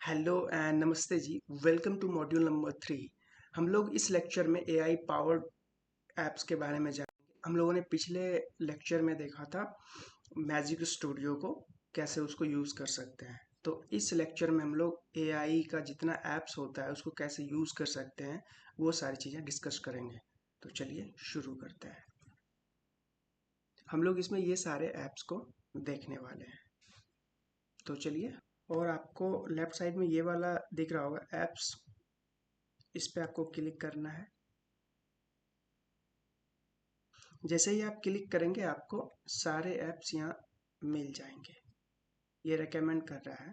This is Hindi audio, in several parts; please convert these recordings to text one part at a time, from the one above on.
हेलो एंड नमस्ते ji. Welcome to module number 3। हम लोग इस लेक्चर में एआई पावर्ड एप्स के बारे में जानेंगे। हम लोगों ने पिछले लेक्चर में देखा था मैजिक स्टूडियो को कैसे उसको यूज़ कर सकते हैं। तो इस लेक्चर में हम लोग एआई का जितना एप्स होता है उसको कैसे यूज़ कर सकते हैं वो सारी चीज़ें डिस्कस करेंगे। तो चलिए शुरू करते हैं। हम लोग इसमें ये सारे ऐप्स को देखने वाले हैं। तो चलिए, और आपको लेफ्ट साइड में ये वाला दिख रहा होगा ऐप्स, इस पे आपको क्लिक करना है। जैसे ही आप क्लिक करेंगे आपको सारे ऐप्स यहाँ मिल जाएंगे। ये रेकमेंड कर रहा है,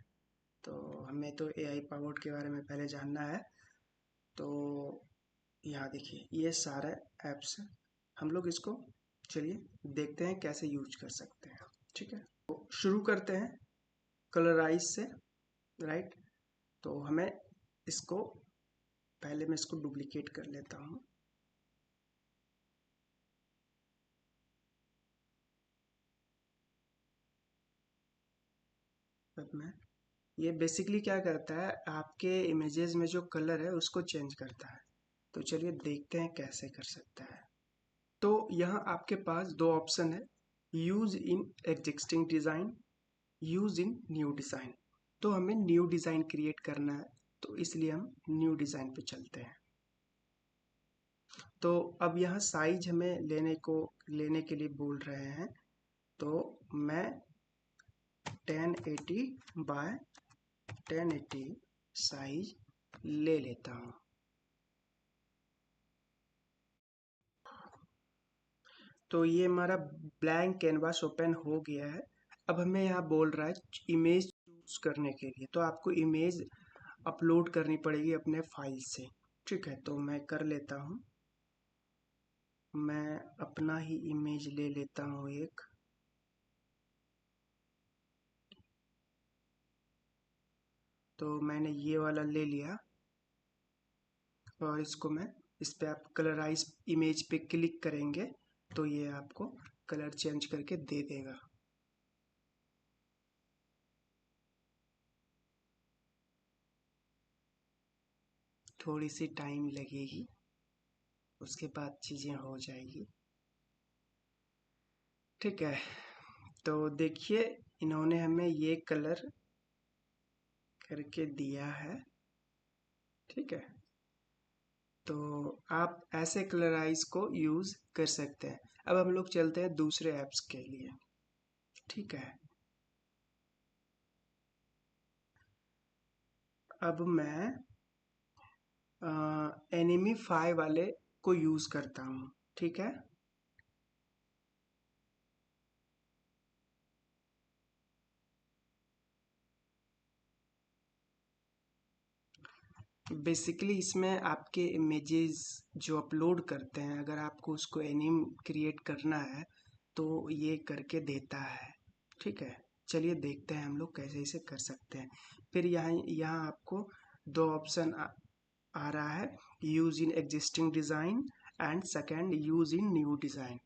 तो हमें तो एआई पावर्ड के बारे में पहले जानना है। तो यहाँ देखिए ये सारे ऐप्स हैं। हम लोग इसको चलिए देखते हैं कैसे यूज कर सकते हैं। ठीक है, तो शुरू करते हैं कलराइज से। राइट, तो हमें इसको पहले मैं इसको डुप्लीकेट कर लेता हूँ। अब मैं ये बेसिकली क्या करता है, आपके इमेजेस में जो कलर है उसको चेंज करता है। तो चलिए देखते हैं कैसे कर सकता है। तो यहाँ आपके पास दो ऑप्शन है, use in existing design, use in new design. तो हमें न्यू डिज़ाइन क्रिएट करना है, तो इसलिए हम न्यू डिज़ाइन पे चलते हैं। तो अब यहाँ साइज हमें लेने के लिए बोल रहे हैं, तो मैं 1080 बाय 1080 साइज ले लेता हूँ। तो ये हमारा ब्लैंक कैनवास ओपन हो गया है। अब हमें यहाँ बोल रहा है इमेज चूज करने के लिए, तो आपको इमेज अपलोड करनी पड़ेगी अपने फाइल से। ठीक है, तो मैं कर लेता हूँ। मैं अपना ही इमेज ले लेता हूँ एक। तो मैंने ये वाला ले लिया, और इसको मैं इस पे आप कलराइज इमेज पे क्लिक करेंगे तो ये आपको कलर चेंज करके दे देगा। थोड़ी सी टाइम लगेगी, उसके बाद चीज़ें हो जाएगी। ठीक है, तो देखिए इन्होंने हमें ये कलर करके दिया है। ठीक है, तो आप ऐसे कलराइज को यूज़ कर सकते हैं। अब हम लोग चलते हैं दूसरे ऐप्स के लिए। ठीक है, अब मैं एनिमी 5 वाले को यूज़ करता हूँ। ठीक है, बेसिकली इसमें आपके इमेजेस जो अपलोड करते हैं, अगर आपको उसको एनिम क्रिएट करना है तो ये करके देता है। ठीक है, चलिए देखते हैं हम लोग कैसे इसे कर सकते हैं। फिर यहाँ यहाँ आपको दो ऑप्शन आ रहा है, use in existing design and second use in new design.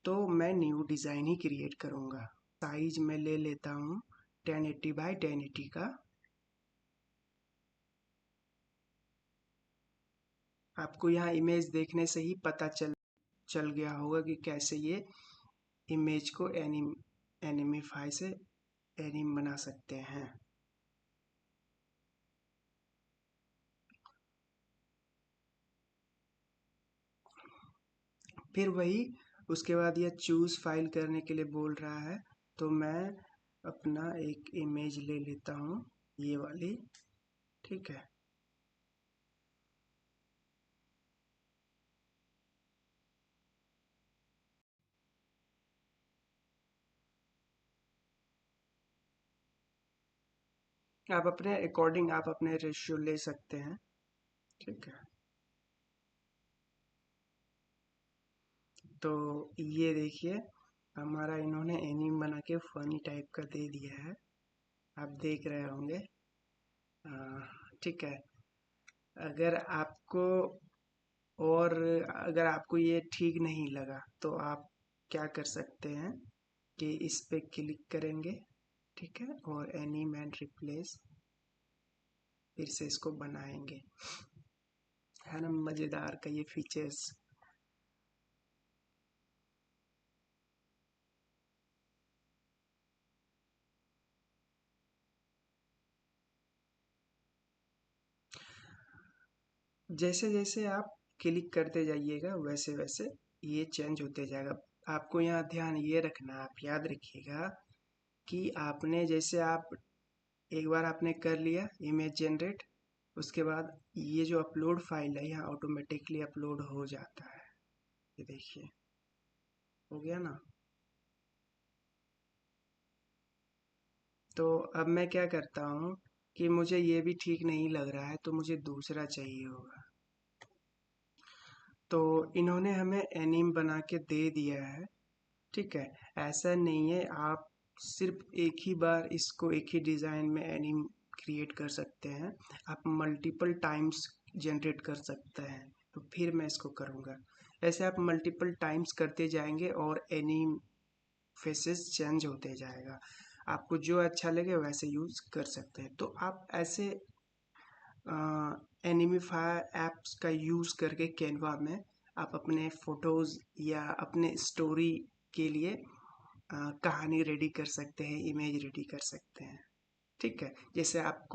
तो मैं न्यू डिज़ाइन ही क्रिएट करूँगा। साइज में ले लेता हूँ 1080 बाई 1080 का। आपको यहाँ इमेज देखने से ही पता चल गया होगा कि कैसे ये इमेज को एनिमीफाई से एनिम बना सकते हैं। फिर वही उसके बाद ये चूज फाइल करने के लिए बोल रहा है, तो मैं अपना एक इमेज ले लेता हूँ, ये वाली। ठीक है, आप अपने अकॉर्डिंग आप अपने रेशियो ले सकते हैं। ठीक है, तो ये देखिए हमारा इन्होंने एनिम बना के फनी टाइप का दे दिया है, आप देख रहे होंगे। ठीक है, अगर आपको और अगर आपको ये ठीक नहीं लगा तो आप क्या कर सकते हैं कि इस पे क्लिक करेंगे। ठीक है, और एनिम एंड रिप्लेस, फिर से इसको बनाएंगे। है ना मज़ेदार का ये फीचर्स। जैसे जैसे आप क्लिक करते जाइएगा वैसे वैसे ये चेंज होते जाएगा। आपको यहाँ ध्यान ये रखना, आप याद रखिएगा कि आपने जैसे आप एक बार आपने कर लिया इमेज जनरेट, उसके बाद ये जो अपलोड फाइल है यहाँ ऑटोमेटिकली अपलोड हो जाता है। ये देखिए हो गया ना। तो अब मैं क्या करता हूँ कि मुझे ये भी ठीक नहीं लग रहा है तो मुझे दूसरा चाहिए होगा। तो इन्होंने हमें एनीम बना के दे दिया है, ठीक है। ऐसा नहीं है, आप सिर्फ एक ही बार इसको एक ही डिज़ाइन में एनीम क्रिएट कर सकते हैं, आप मल्टीपल टाइम्स जनरेट कर सकते हैं। तो फिर मैं इसको करूँगा, ऐसे आप मल्टीपल टाइम्स करते जाएंगे और एनीम फेसेस चेंज होते जाएगा। आपको जो अच्छा लगे वैसे यूज़ कर सकते हैं। तो आप ऐसे एनिमीफायर ऐप्स का यूज़ करके कैनवा में आप अपने फ़ोटोज़ या अपने स्टोरी के लिए कहानी रेडी कर सकते हैं, इमेज रेडी कर सकते हैं, ठीक है। जैसे आप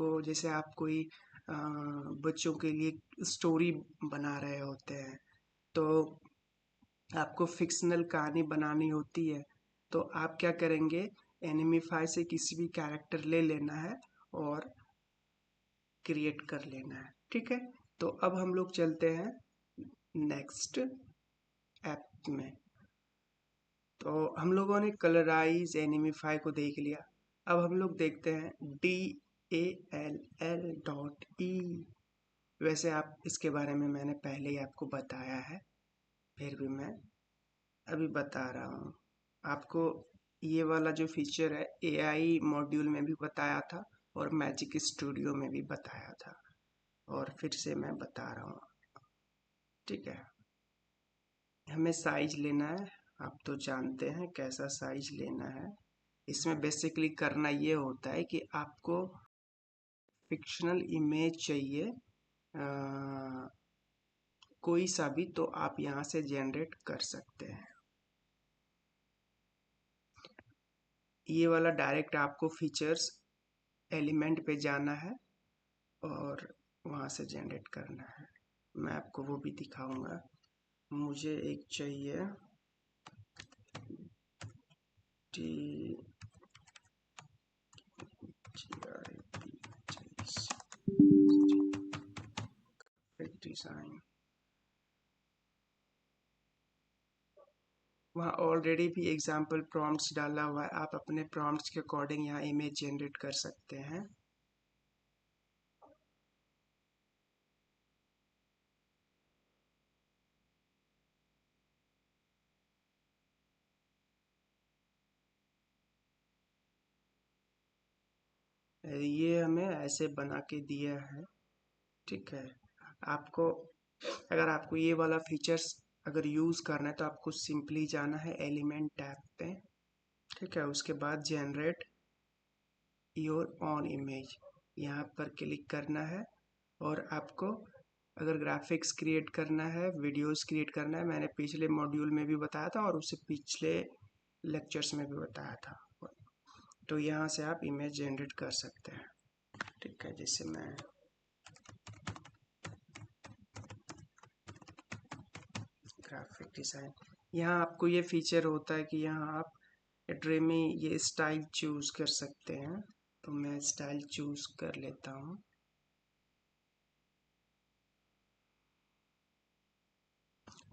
कोई बच्चों के लिए स्टोरी बना रहे होते हैं, तो आपको फिक्शनल कहानी बनानी होती है, तो आप क्या करेंगे, एनिमीफाई से किसी भी कैरेक्टर ले लेना है और क्रिएट कर लेना है, ठीक है। तो अब हम लोग चलते हैं नेक्स्ट ऐप में। तो हम लोगों ने कलराइज एनिमीफाई को देख लिया। अब हम लोग देखते हैं DALL.E। वैसे आप इसके बारे में मैंने पहले ही आपको बताया है, फिर भी मैं अभी बता रहा हूँ आपको। ये वाला जो फीचर है AI मॉड्यूल में भी बताया था और मैजिक स्टूडियो में भी बताया था, और फिर से मैं बता रहा हूँ, ठीक है। हमें साइज लेना है, आप तो जानते हैं कैसा साइज लेना है। इसमें बेसिकली करना ये होता है कि आपको फिक्शनल इमेज चाहिए, कोई सा भी, तो आप यहाँ से जनरेट कर सकते हैं। ये वाला डायरेक्ट आपको फीचर्स एलिमेंट पे जाना है और वहाँ से जनरेट करना है। मैं आपको वो भी दिखाऊंगा। मुझे एक चाहिए डिज़ाइन। वहाँ ऑलरेडी भी एग्जाम्पल प्रॉम्प्ट्स डाला हुआ है, आप अपने प्रॉम्प्ट्स के अकॉर्डिंग यहाँ इमेज जनरेट कर सकते हैं। ये हमें ऐसे बना के दिया है, ठीक है। आपको अगर आपको ये वाला फीचर्स अगर यूज़ करना है तो आपको सिंपली जाना है एलिमेंट टैब पे, ठीक है। उसके बाद जनरेट योर ऑन इमेज, यहाँ पर क्लिक करना है। और आपको अगर ग्राफिक्स क्रिएट करना है, वीडियोस क्रिएट करना है, मैंने पिछले मॉड्यूल में भी बताया था और उससे पिछले लेक्चर्स में भी बताया था, तो यहाँ से आप इमेज जनरेट कर सकते हैं, ठीक है। जैसे मैं ग्राफिक डिज़ाइन, यहाँ आपको ये फीचर होता है कि यहाँ आप ट्रे में ये स्टाइल चूज़ कर सकते हैं, तो मैं स्टाइल चूज़ कर लेता हूँ।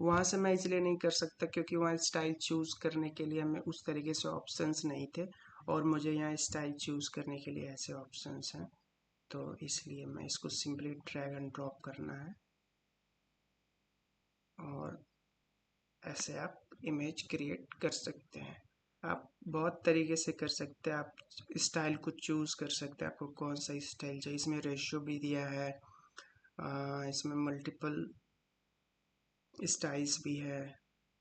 वहाँ से मैं इसलिए नहीं कर सकता क्योंकि वहाँ स्टाइल चूज़ करने के लिए हमें उस तरीके से ऑप्शंस नहीं थे, और मुझे यहाँ स्टाइल चूज़ करने के लिए ऐसे ऑप्शंस हैं, तो इसलिए मैं इसको सिंपली ड्रैग एंड ड्रॉप करना है और ऐसे आप इमेज क्रिएट कर सकते हैं। आप बहुत तरीके से कर सकते हैं, आप स्टाइल को चूज़ कर सकते हैं, आपको कौन सा स्टाइल चाहिए। इसमें रेशियो भी दिया है, इसमें मल्टीपल स्टाइल्स भी है,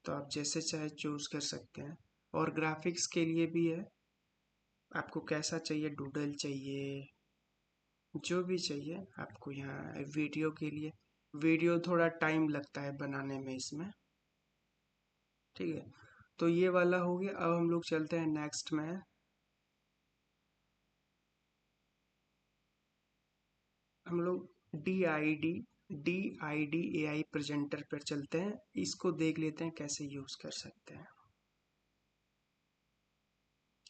तो आप जैसे चाहे चूज़ कर सकते हैं। और ग्राफिक्स के लिए भी है, आपको कैसा चाहिए, डूडल चाहिए, जो भी चाहिए आपको यहाँ वीडियो के लिए। वीडियो थोड़ा टाइम लगता है बनाने में इसमें, ठीक है। तो ये वाला हो गया। अब हम लोग चलते हैं नेक्स्ट में। हम लोग DID AI प्रेजेंटर पर चलते हैं। इसको देख लेते हैं कैसे यूज कर सकते हैं।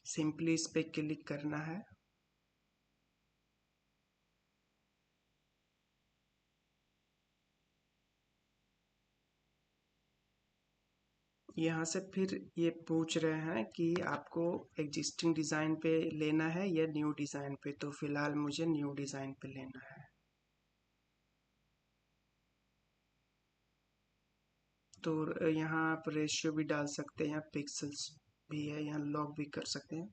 सिंपली इस पे क्लिक करना है। यहाँ से फिर ये पूछ रहे हैं कि आपको एग्जिस्टिंग डिज़ाइन पे लेना है या न्यू डिज़ाइन पे। तो फिलहाल मुझे न्यू डिज़ाइन पे लेना है। तो यहाँ आप रेशियो भी डाल सकते हैं, यहाँ पिक्सल्स भी है, यहाँ लॉक भी कर सकते हैं।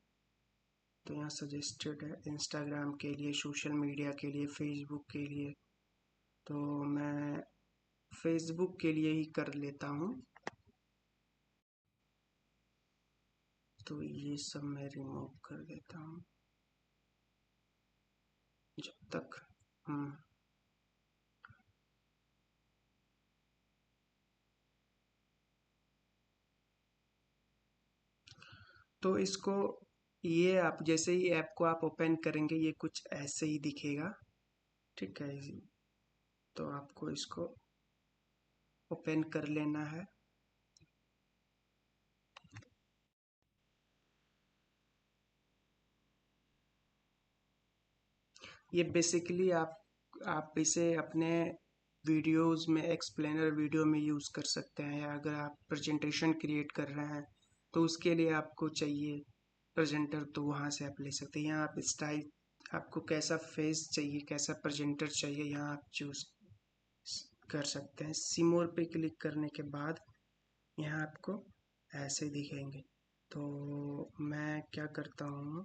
तो यहाँ सजेस्टेड है इंस्टाग्राम के लिए, सोशल मीडिया के लिए, फेसबुक के लिए। तो मैं फेसबुक के लिए ही कर लेता हूँ। तो ये सब मैं रिमूव कर देता हूँ जब तक तो इसको, ये आप जैसे ही ऐप को आप ओपन करेंगे ये कुछ ऐसे ही दिखेगा, ठीक है। तो आपको इसको ओपन कर लेना है। ये बेसिकली आप इसे अपने वीडियोस में, एक्सप्लेनर वीडियो में यूज़ कर सकते हैं, या अगर आप प्रेजेंटेशन क्रिएट कर रहे हैं तो उसके लिए आपको चाहिए प्रेजेंटर, तो वहाँ से आप ले सकते हैं। यहाँ आप स्टाइल, आपको कैसा फेस चाहिए, कैसा प्रेजेंटर चाहिए, यहाँ आप चूज कर सकते हैं। सिमोर पे क्लिक करने के बाद यहाँ आपको ऐसे दिखेंगे। तो मैं क्या करता हूँ,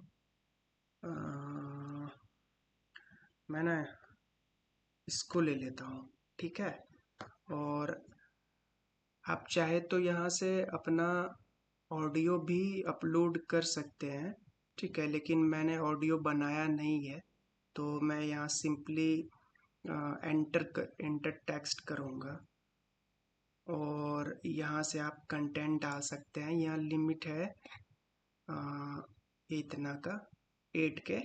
मैं ना इसको ले लेता हूँ, ठीक है। और आप चाहे तो यहाँ से अपना ऑडियो भी अपलोड कर सकते हैं, ठीक है। लेकिन मैंने ऑडियो बनाया नहीं है, तो मैं यहाँ सिंपली एंटर टेक्स्ट करूँगा। और यहाँ से आप कंटेंट डाल सकते हैं। यहाँ लिमिट है इतना का 8K।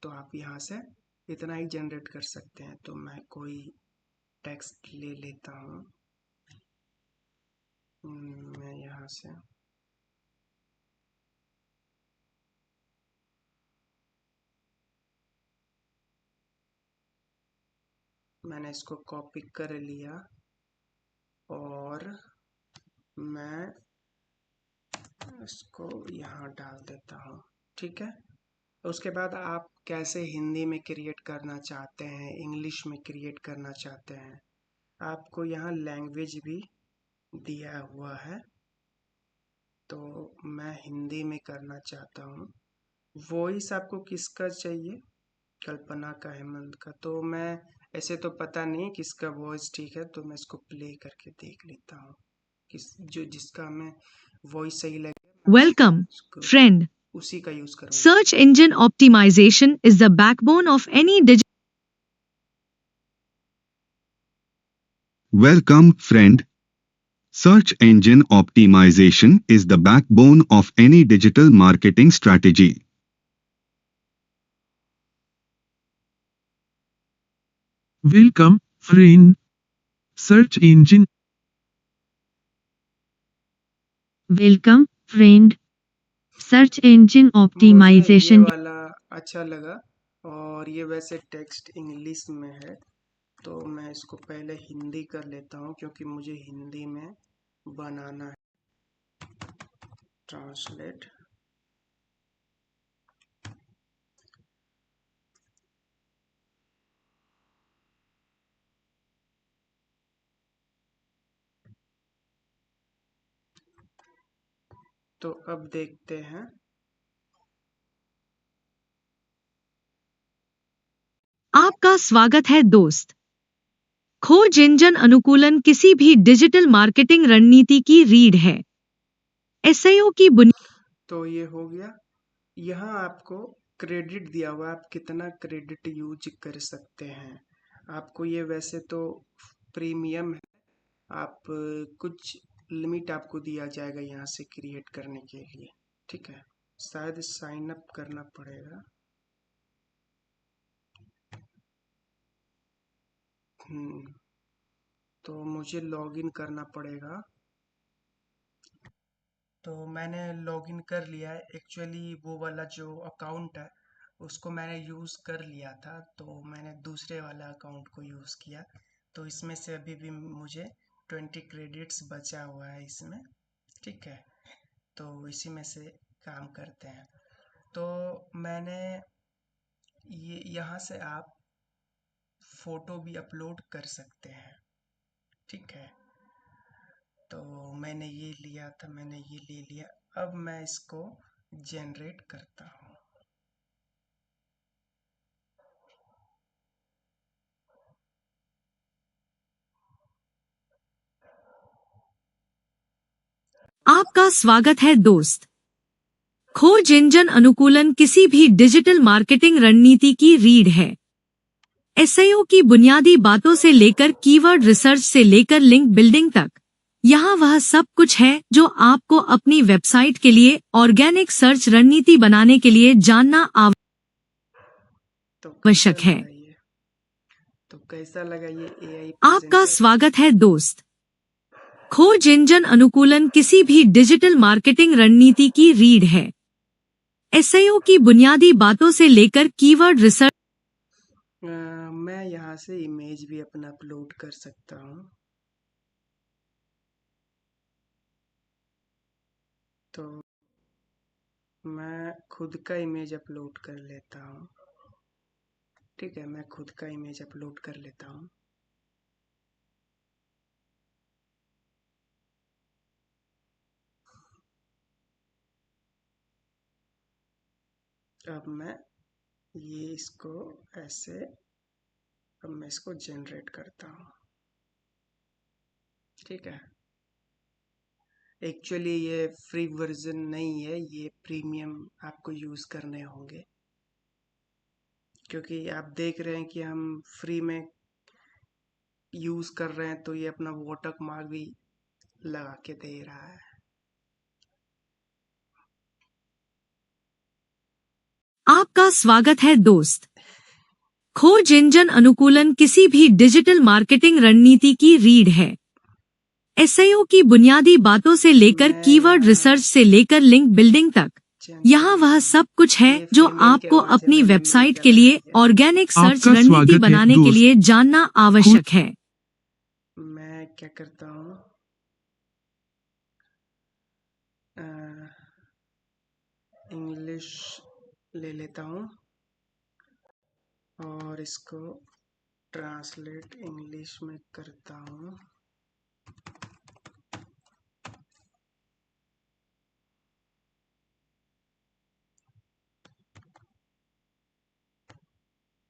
तो आप यहाँ से इतना ही जनरेट कर सकते हैं। तो मैं कोई टेक्स्ट ले लेता हूँ। मैं यहाँ से मैंने इसको कॉपी कर लिया और मैं इसको यहाँ डाल देता हूँ, ठीक है। उसके बाद आप कैसे हिंदी में क्रिएट करना चाहते हैं, इंग्लिश में क्रिएट करना चाहते हैं, आपको यहाँ लैंग्वेज भी दिया हुआ है। तो मैं हिंदी में करना चाहता हूँ। वॉइस आपको किसका चाहिए? कल्पना का, हेमंत का। तो मैं ऐसे तो पता नहीं किसका वॉइस ठीक है, तो मैं इसको प्ले करके देख लेता हूँ जिसका हमें वॉइस सही लगे, Welcome, friend. उसी का यूज करूँगा। Search engine optimization is the backbone of any digital. Welcome, friend. Search engine optimization is the backbone of any digital marketing strategy. Welcome, friend. Search engine. Welcome, friend. Search engine मुझे ये optimization. वाला अच्छा लगा। और ये वैसे टेक्स्ट इंग्लिश में है, तो मैं इसको पहले हिंदी कर लेता हूँ क्योंकि मुझे हिंदी में बनाना है। ट्रांसलेट। तो अब देखते हैं। आपका स्वागत है दोस्त। खोज इंजन अनुकूलन किसी भी डिजिटल मार्केटिंग रणनीति की रीढ़ है। एसईओ की बुनियाद। तो ये हो गया। यहाँ आपको क्रेडिट दिया हुआ है, आप कितना क्रेडिट यूज कर सकते हैं। आपको ये वैसे तो प्रीमियम है, आप कुछ लिमिट आपको दिया जाएगा यहाँ से क्रिएट करने के लिए, ठीक है। शायद साइन अप करना पड़ेगा। तो मुझे लॉगिन करना पड़ेगा। तो मैंने लॉगिन कर लिया है। एक्चुअली वो वाला जो अकाउंट है उसको मैंने यूज़ कर लिया था, तो मैंने दूसरे वाला अकाउंट को यूज़ किया। तो इसमें से अभी भी मुझे 20 क्रेडिट्स बचा हुआ है इसमें, ठीक है। तो इसी में से काम करते हैं। तो मैंने ये यहाँ से आप फ़ोटो भी अपलोड कर सकते हैं, ठीक है। तो मैंने ये लिया था, मैंने ये ले लिया। अब मैं इसको जनरेट करता हूँ। आपका स्वागत है दोस्त। खोज इंजन अनुकूलन किसी भी डिजिटल मार्केटिंग रणनीति की रीढ़ है। एसईओ की बुनियादी बातों से लेकर कीवर्ड रिसर्च से लेकर लिंक बिल्डिंग तक, यहाँ वह सब कुछ है जो आपको अपनी वेबसाइट के लिए ऑर्गेनिक सर्च रणनीति बनाने के लिए जानना तो आवश्यक है। तो कैसा लगा ये एआई आपका प्रेजेंटेशन? स्वागत है दोस्त। खोज इंजन अनुकूलन किसी भी डिजिटल मार्केटिंग रणनीति की रीढ़ है। एसईओ की बुनियादी बातों से लेकर कीवर्ड रिसर्च। मैं यहाँ से इमेज भी अपना अपलोड कर सकता हूँ। तो मैं खुद का इमेज अपलोड कर लेता हूँ, ठीक है। मैं खुद का इमेज अपलोड कर लेता हूँ। अब मैं ये इसको ऐसे, अब मैं इसको जनरेट करता हूँ, ठीक है। एक्चुअली ये फ्री वर्जन नहीं है, ये प्रीमियम आपको यूज़ करने होंगे, क्योंकि आप देख रहे हैं कि हम फ्री में यूज़ कर रहे हैं, तो ये अपना वाटर मार्क भी लगा के दे रहा है। आपका स्वागत है दोस्त। खोज इंजन अनुकूलन किसी भी डिजिटल मार्केटिंग रणनीति की रीढ़ है। एसईओ की बुनियादी बातों से लेकर मैं कीवर्ड यहाँ रिसर्च से लेकर लिंक बिल्डिंग तक, यहाँ वह सब कुछ है ये जो फीमेल की आपको आवाज़ है, अपनी मैंने वेबसाइट म्यूट के कर लिए रखी है। ऑर्गेनिक सर्च आपका रणनीति स्वागत है बनाने के दोस्त। लिए जानना आवश्यक है। मैं क्या करता हूँ, इंग्लिश ले लेता हूँ और इसको ट्रांसलेट इंग्लिश में करता हूँ।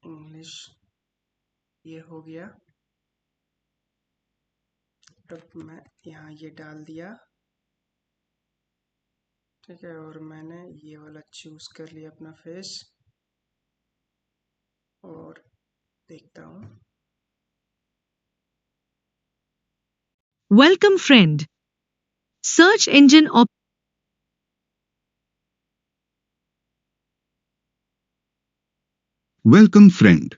इंग्लिश ये हो गया। अब मैं यहाँ ये डाल दिया, ठीक है। और मैंने ये वाला चूज कर लिया अपना फेस, और देखता हूँ। Welcome friend. Search engine Welcome friend.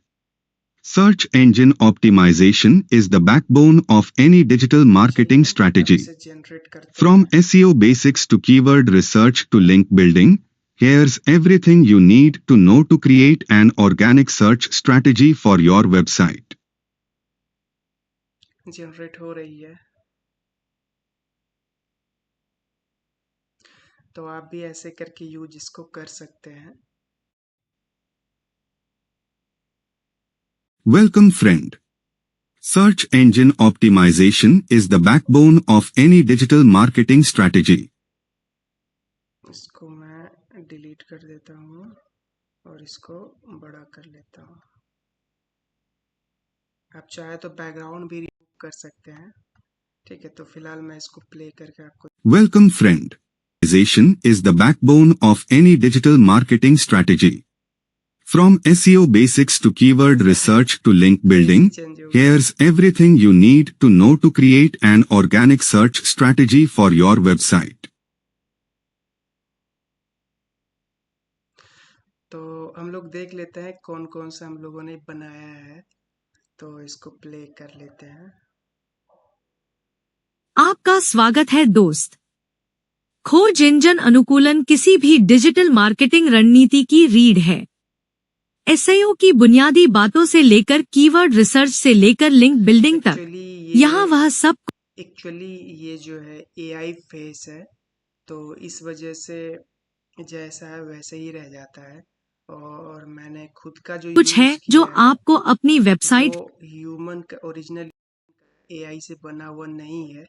Search engine optimization is the backbone of any digital marketing strategy. इसे जनरेट करते From हैं। SEO basics to keyword research to link building, here's everything you need to know to create an organic search strategy for your website. Generate हो रही है। तो आप भी ऐसे करके यूज इसको कर सकते हैं। Welcome friend. Search engine optimization is the backbone of any digital marketing strategy. इसको मैं डिलीट कर देता हूँ और इसको बड़ा कर लेता हूँ। आप चाहे तो बैकग्राउंड भी रिमूव कर सकते हैं, ठीक है। तो फिलहाल मैं इसको प्ले करके आपको। Welcome friend. Optimization is the backbone of any digital marketing strategy. From SEO basics to keyword research to link building, change हो गया। here's everything you need to know to create an organic search strategy for your website. तो हम लोग देख लेते हैं कौन कौन सा हम लोगों ने बनाया है, तो इसको प्ले कर लेते हैं। आपका स्वागत है दोस्त। खोज इंजन अनुकूलन किसी भी डिजिटल मार्केटिंग रणनीति की रीढ़ है। एसईओ की बुनियादी बातों से लेकर कीवर्ड रिसर्च से लेकर लिंक बिल्डिंग तक, यहाँ वह सब। एक्चुअली ये जो है एआई फेस है, तो इस वजह से जैसा है वैसे ही रह जाता है। और मैंने खुद का जो कुछ है जो आपको अपनी वेबसाइट ह्यूमन का ओरिजिनल एआई से बना हुआ नहीं है,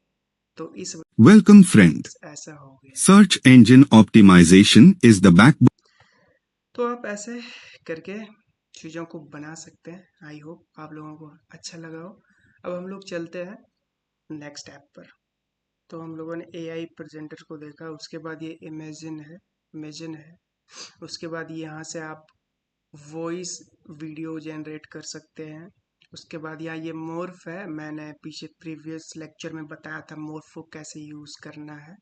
तो इस Welcome friend. ऐसा हो गया। Search engine optimization is the backbone. तो आप ऐसे करके चीज़ों को बना सकते हैं। आई होप आप लोगों को अच्छा लगा हो। अब हम लोग चलते हैं नेक्स्ट ऐप पर। तो हम लोगों ने एआई प्रेजेंटर को देखा, उसके बाद ये इमेजिन है, उसके बाद यहाँ से आप वॉइस वीडियो जनरेट कर सकते हैं। उसके बाद यहाँ ये मोर्फ है, मैंने पीछे प्रीवियस लेक्चर में बताया था मोर्फ को कैसे यूज़ करना है,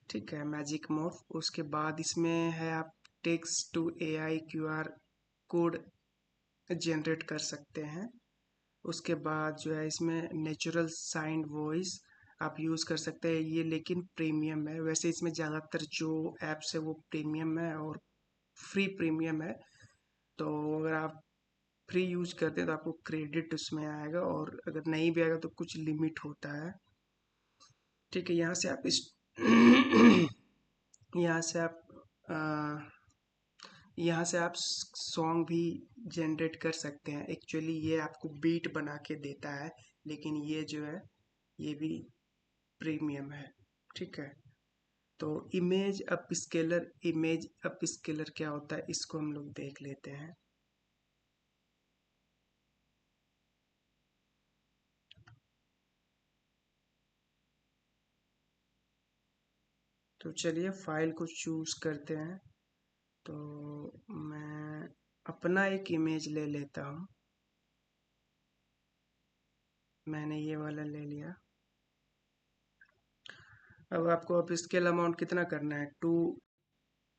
ठीक है, मैजिक मोर्फ। उसके बाद इसमें है आप text to AI QR code generate कर सकते हैं। उसके बाद जो है इसमें नेचुरल साइंड वॉइस आप यूज़ कर सकते हैं, ये लेकिन प्रीमियम है। वैसे इसमें ज़्यादातर जो ऐप्स है वो प्रीमियम है और फ्री प्रीमियम है, तो अगर आप फ्री यूज करते हैं तो आपको क्रेडिट उसमें आएगा, और अगर नहीं भी आएगा तो कुछ लिमिट होता है, ठीक है। यहाँ से आप इस यहाँ से आप यहाँ से आप सॉन्ग भी जनरेट कर सकते हैं। एक्चुअली ये आपको बीट बना के देता है, लेकिन ये जो है ये भी प्रीमियम है, ठीक है। तो इमेज अप स्केलर क्या होता है, इसको हम लोग देख लेते हैं। तो चलिए फाइल को चूज करते हैं। तो मैं अपना एक इमेज ले लेता हूँ, मैंने ये वाला ले लिया। अब आपको अब स्केल अमाउंट कितना करना है, 2,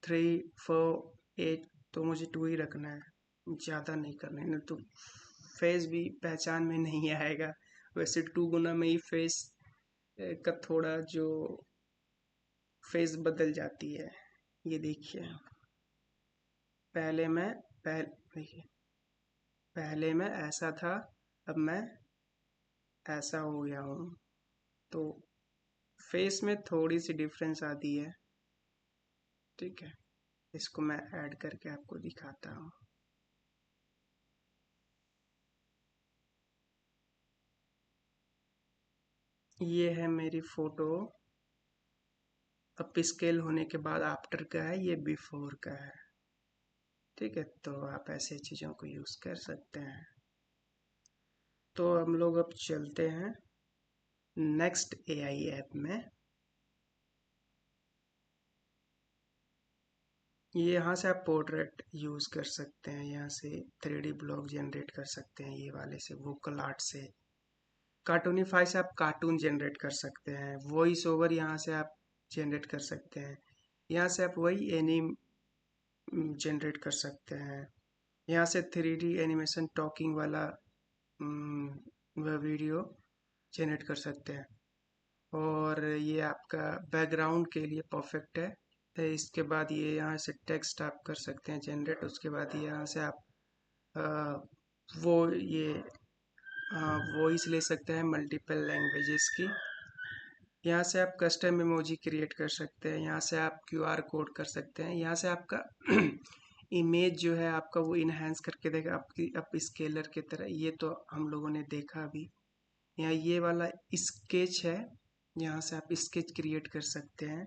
3, 4, 8, तो मुझे 2 ही रखना है, ज़्यादा नहीं करना है, नहीं तो फेस भी पहचान में नहीं आएगा। वैसे 2 गुना में ही फेस का थोड़ा जो फेस बदल जाती है। ये देखिए, देखिए पहले मैं ऐसा था, अब मैं ऐसा हो गया हूँ, तो फेस में थोड़ी सी डिफरेंस आती है, ठीक है। इसको मैं ऐड करके आपको दिखाता हूँ। ये है मेरी फोटो, अप स्केल होने के बाद आफ्टर का है, ये बिफोर का है, ठीक है। तो आप ऐसे चीज़ों को यूज़ कर सकते हैं। तो हम लोग अब चलते हैं नेक्स्ट एआई ऐप में। ये यहाँ से आप पोर्ट्रेट यूज़ कर सकते हैं, यहाँ से 3D ब्लॉक जनरेट कर सकते हैं, ये वाले से वोकल आर्ट से, कार्टूनीफाई से आप कार्टून जनरेट कर सकते हैं, वॉइस ओवर यहाँ से आप जनरेट कर सकते हैं, यहाँ से आप वही एनिम जनरेट कर सकते हैं, यहाँ से 3D एनिमेशन टॉकिंग वाला वह वीडियो जनरेट कर सकते हैं, और ये आपका बैकग्राउंड के लिए परफेक्ट है। तो इसके बाद ये यहाँ से टेक्स्ट आप कर सकते हैं जनरेट। उसके बाद यहाँ से आप वो ये वॉइस ले सकते हैं मल्टीपल लैंग्वेजेस की। यहाँ से आप कस्टम इमोजी क्रिएट कर सकते हैं, यहाँ से आप क्यूआर कोड कर सकते हैं, यहाँ से आपका इमेज जो है आपका वो इन्हेंस करके देगा आपकी अप स्केलर की तरह। ये तो हम लोगों ने देखा अभी। यहाँ ये वाला स्केच है, यहाँ से आप स्केच क्रिएट कर सकते हैं,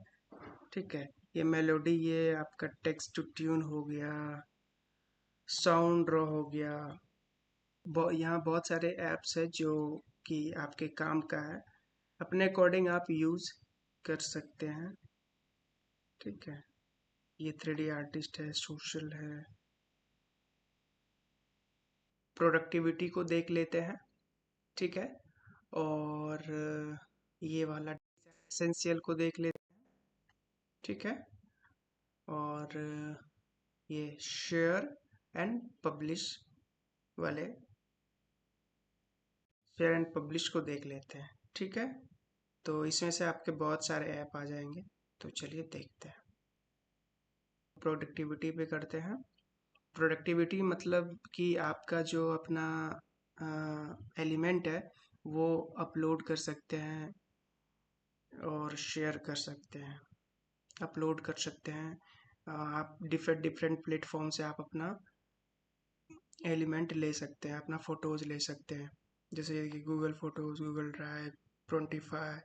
ठीक है। ये मेलोडी, ये आपका टेक्स्ट टू ट्यून हो गया, साउंड ड्रॉ हो गया। यहाँ बहुत सारे ऐप्स है जो कि आपके काम का है, अपने अकॉर्डिंग आप यूज़ कर सकते हैं, ठीक है। ये 3D आर्टिस्ट है, सोशल है, प्रोडक्टिविटी को देख लेते हैं, ठीक है। और ये वाला एसेंशियल को देख लेते हैं, ठीक है। और ये शेयर एंड पब्लिश वाले शेयर एंड पब्लिश को देख लेते हैं, ठीक है। तो इसमें से आपके बहुत सारे ऐप आ जाएंगे, तो चलिए देखते हैं। प्रोडक्टिविटी पे करते हैं। प्रोडक्टिविटी मतलब कि आपका जो अपना एलिमेंट है वो अपलोड कर सकते हैं और शेयर कर सकते हैं। अपलोड कर सकते हैं आप डिफरेंट डिफरेंट प्लेटफॉर्म से आप अपना एलिमेंट ले सकते हैं, अपना फ़ोटोज़ ले सकते हैं, जैसे कि गूगल फ़ोटोज़, गूगल ड्राइव, प्रोंटिफाई,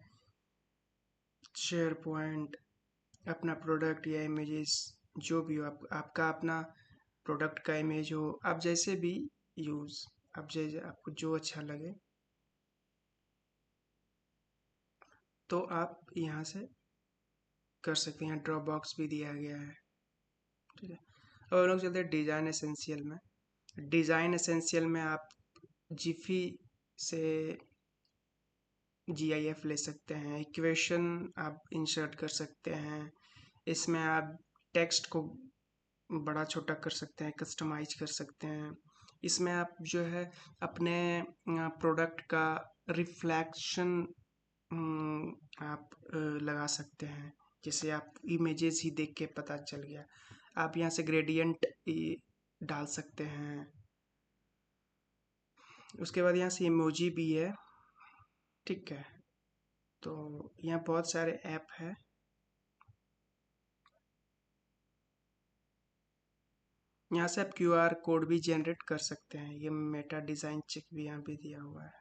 शेयर पॉइंट, अपना प्रोडक्ट या इमेजेस जो भी हो, आपका अपना प्रोडक्ट का इमेज हो, आप जैसे भी यूज़, आप जैसे आपको जो अच्छा लगे तो आप यहाँ से कर सकते हैं। ड्रॉप बॉक्स भी दिया गया है, ठीक है। और हम लोग चलते हैं डिज़ाइन एसेंशियल में। डिज़ाइन एसेंशियल में आप जिफी से GIF ले सकते हैं, इक्वेशन आप इंसर्ट कर सकते हैं, इसमें आप टेक्स्ट को बड़ा छोटा कर सकते हैं, कस्टमाइज कर सकते हैं। इसमें आप जो है अपने प्रोडक्ट का रिफ्लेक्शन आप लगा सकते हैं, जैसे आप इमेजेस ही देख के पता चल गया। आप यहाँ से ग्रेडियंट डाल सकते हैं। उसके बाद यहाँ से इमोजी भी है, ठीक है। तो यहाँ बहुत सारे ऐप है। यहाँ से आप QR कोड भी जनरेट कर सकते हैं। ये मेटा डिज़ाइन चेक भी यहाँ पे दिया हुआ है।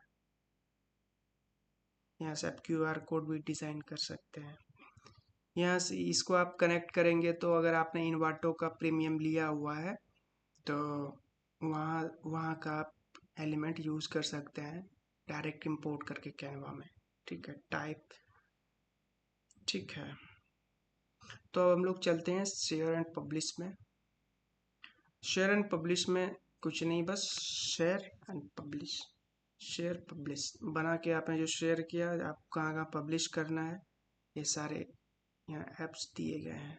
यहाँ से आप QR कोड भी डिज़ाइन कर सकते हैं। यहाँ से इसको आप कनेक्ट करेंगे तो अगर आपने इन्वाटो का प्रीमियम लिया हुआ है तो वहाँ वहाँ का आप एलिमेंट यूज़ कर सकते हैं डायरेक्ट इंपोर्ट करके कैनवा में, ठीक है। टाइप, ठीक है। तो अब हम लोग चलते हैं शेयर एंड पब्लिश में। शेयर एंड पब्लिश में कुछ नहीं, बस share and publish, share publish बना के आपने जो शेयर किया, आप कहाँ कहाँ पब्लिश करना है, ये सारे यहाँ ऐप्स दिए गए हैं,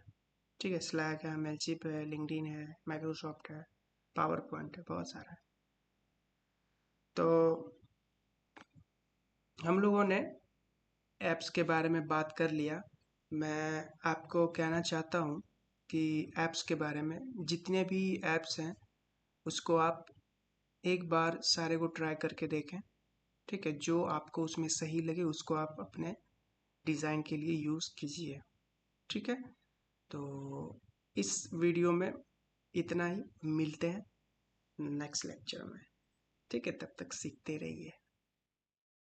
ठीक है। स्लैक है, मेलशिप है, लिंक्डइन है, माइक्रोसॉफ्ट है, पावर पॉइंट है, बहुत सारा है। तो हम लोगों ने ऐप्स के बारे में बात कर लिया। मैं आपको कहना चाहता हूँ कि ऐप्स के बारे में जितने भी ऐप्स हैं उसको आप एक बार सारे को ट्राई करके देखें, ठीक है। जो आपको उसमें सही लगे उसको आप अपने डिज़ाइन के लिए यूज़ कीजिए, ठीक है। तो इस वीडियो में इतना ही, मिलते हैं नेक्स्ट लेक्चर में, ठीक है। तब तक सीखते रहिए।